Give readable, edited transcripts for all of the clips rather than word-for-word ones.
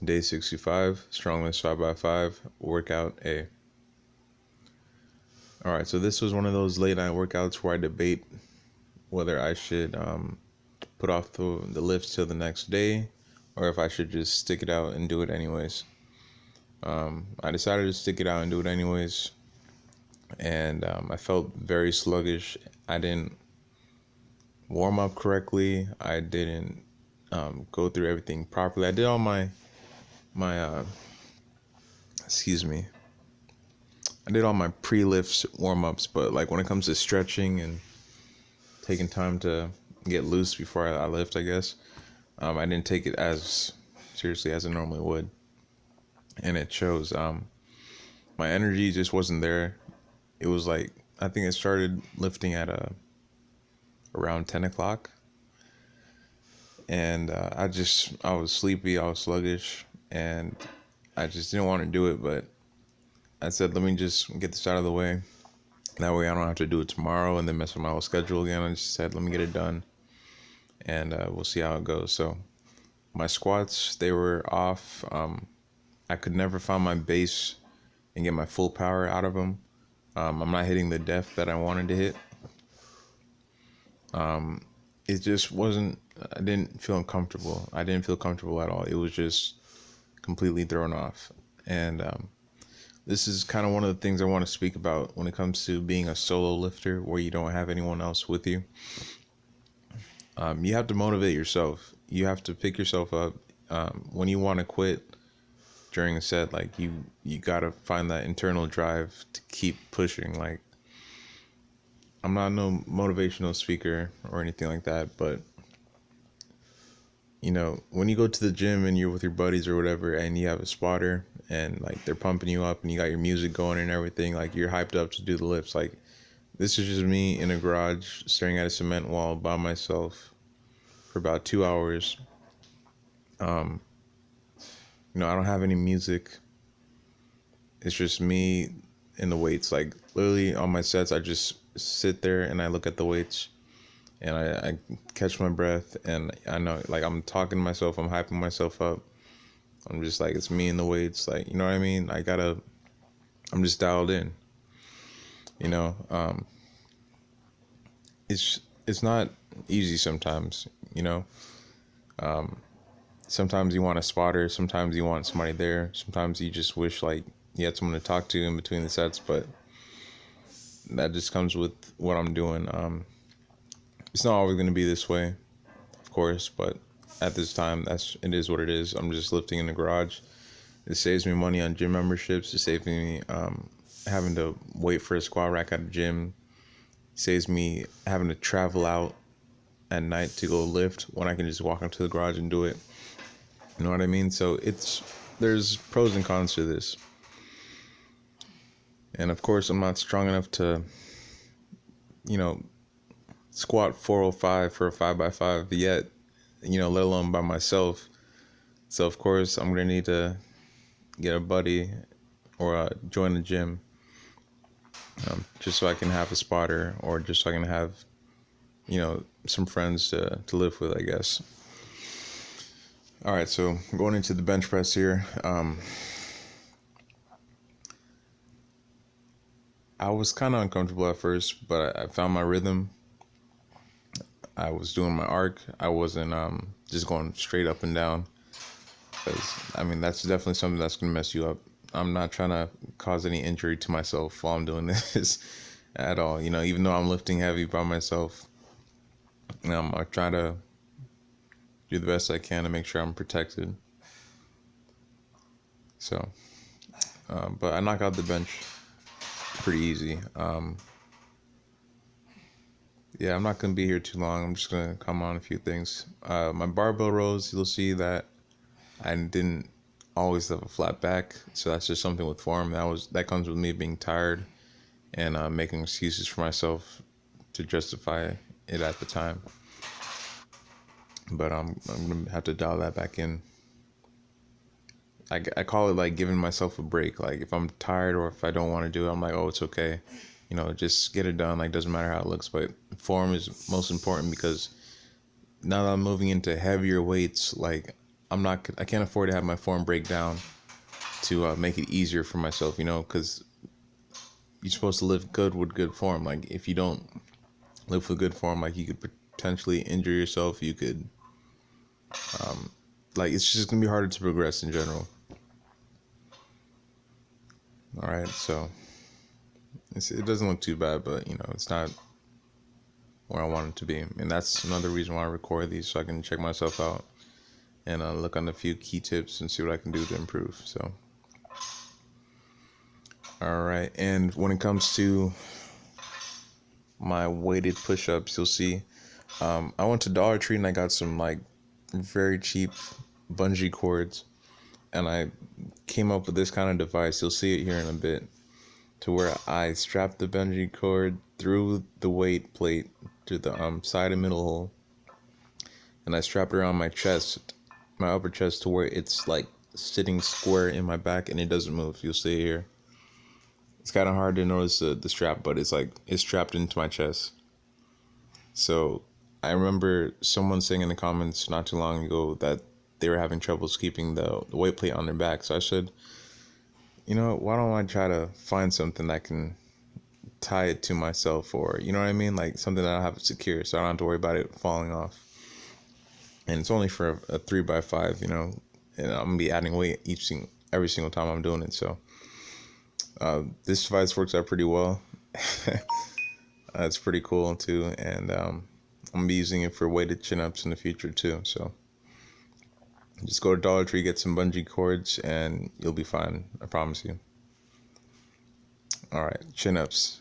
Day 65, StrongLifts 5x5, workout A. Alright, so this was one of those late night workouts where I debate whether I should put off the lifts till the next day or if I should just stick it out and do it anyways. I decided to stick it out and do it anyways, and I felt very sluggish. I didn't warm up correctly. I didn't go through everything properly. I did all my I did all my pre-lifts warm-ups, but like when it comes to stretching and taking time to get loose before I lift, I guess I didn't take it as seriously as I normally would, and it shows. My energy just wasn't there. It was like, I think I started lifting at around 10 o'clock, and I was sleepy, I was sluggish, and I just didn't want to do it. But I said, let me just get this out of the way. That way I don't have to do it tomorrow and then mess with my whole schedule again. I just said, let me get it done, and we'll see how it goes. So my squats, they were off. I could never find my base and get my full power out of them. I'm not hitting the depth that I wanted to hit. It just wasn't, I didn't feel uncomfortable. I didn't feel comfortable at all. It was just completely thrown off. And this is kind of one of the things I want to speak about when it comes to being a solo lifter where you don't have anyone else with you. You have to motivate yourself. You have to pick yourself up. When you want to quit during a set, like you gotta find that internal drive to keep pushing. Like, I'm not no motivational speaker or anything like that, but you know, when you go to the gym and you're with your buddies or whatever, and you have a spotter and like they're pumping you up and you got your music going and everything, like you're hyped up to do the lifts. Like, this is just me in a garage staring at a cement wall by myself for about 2 hours. I don't have any music. It's just me and the weights. Like, literally on my sets, I just sit there and I look at the weights and I catch my breath, and I know, like, I'm talking to myself, I'm hyping myself up. I'm just like, it's me and the weights. Like, you know what I mean? I'm just dialed in, you know? It's not easy sometimes, you know? Sometimes you want a spotter, sometimes you want somebody there, sometimes you just wish like you had someone to talk to in between the sets, but that just comes with what I'm doing. It's not always going to be this way, of course, but at this time, it is what it is. I'm just lifting in the garage. It saves me money on gym memberships. It saves me having to wait for a squat rack at the gym. It saves me having to travel out at night to go lift when I can just walk into the garage and do it. You know what I mean? So there's pros and cons to this. And of course, I'm not strong enough to, squat 405 for a 5x5 yet, let alone by myself. So of course, I'm going to need to get a buddy or join the gym, just so I can have a spotter, or just so I can have, some friends to live with, I guess. All right, so going into the bench press here. I was kind of uncomfortable at first, but I found my rhythm. I was doing my arc. I wasn't just going straight up and down, because that's definitely something that's gonna mess you up. I'm not trying to cause any injury to myself while I'm doing this at all. Even though I'm lifting heavy by myself, I try to do the best I can to make sure I'm protected. So, but I knock out the bench pretty easy. Yeah, I'm not going to be here too long. I'm just going to comment on a few things. My barbell rows, you'll see that I didn't always have a flat back. So that's just something with form. That comes with me being tired and making excuses for myself to justify it at the time. But I'm going to have to dial that back in. I call it like giving myself a break. Like, if I'm tired or if I don't want to do it, I'm like, oh, it's okay. Just get it done. Like, doesn't matter how it looks, but form is most important, because now that I'm moving into heavier weights, like, I can't afford to have my form break down to make it easier for myself, because you're supposed to live good with good form. Like, if you don't live with good form, like, you could potentially injure yourself. You could, like, it's just gonna be harder to progress in general. All right, so it doesn't look too bad, but it's not where I want it to be, and that's another reason why I record these, so I can check myself out and look on a few key tips and see what I can do to improve. So, all right, and when it comes to my weighted push-ups, you'll see I went to Dollar Tree and I got some like very cheap bungee cords, and I came up with this kind of device. You'll see it here in a bit, to where I strap the bungee cord through the weight plate to the side and middle hole, and I strap it around my chest, my upper chest, to where it's like sitting square in my back and it doesn't move. You'll see it here. It's kind of hard to notice the strap, but it's strapped into my chest. So I remember someone saying in the comments not too long ago that they were having troubles keeping the weight plate on their back. So I said, why don't I try to find something that can tie it to myself, or you know what I mean, like something that I have secure, so I don't have to worry about it falling off. And it's only for a 3x5, and I'm gonna be adding weight every single time I'm doing it. So this device works out pretty well. It's pretty cool too, and I'm gonna be using it for weighted chin-ups in the future too. So just go to Dollar Tree, get some bungee cords, and you'll be fine. I promise you. All right, chin-ups.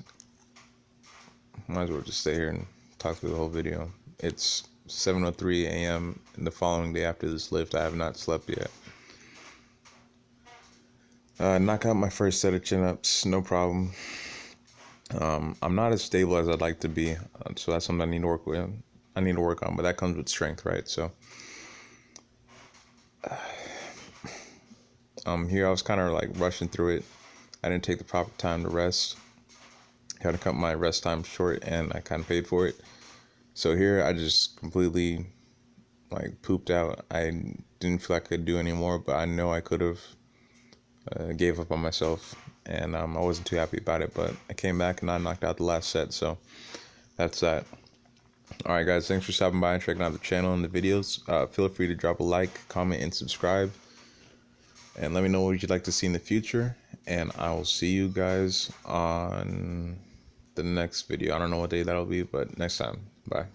Might as well just stay here and talk through the whole video. It's 7:03 a.m. and the following day after this lift. I have not slept yet. Knock out my first set of chin-ups, no problem. I'm not as stable as I'd like to be, so that's something I need to work with. I need to work on, but that comes with strength, right? So here I was kind of like rushing through it. I didn't take the proper time to rest. I had to cut my rest time short, and I kind of paid for it. So here I just completely like pooped out. I didn't feel like I could do anymore, but I know I could have. Gave up on myself, and I wasn't too happy about it, but I came back and I knocked out the last set. So that's that. Alright guys, thanks for stopping by and checking out the channel and the videos. Feel free to drop a like, comment, and subscribe, and let me know what you'd like to see in the future, and I will see you guys on the next video. I don't know what day that'll be, but next time. Bye.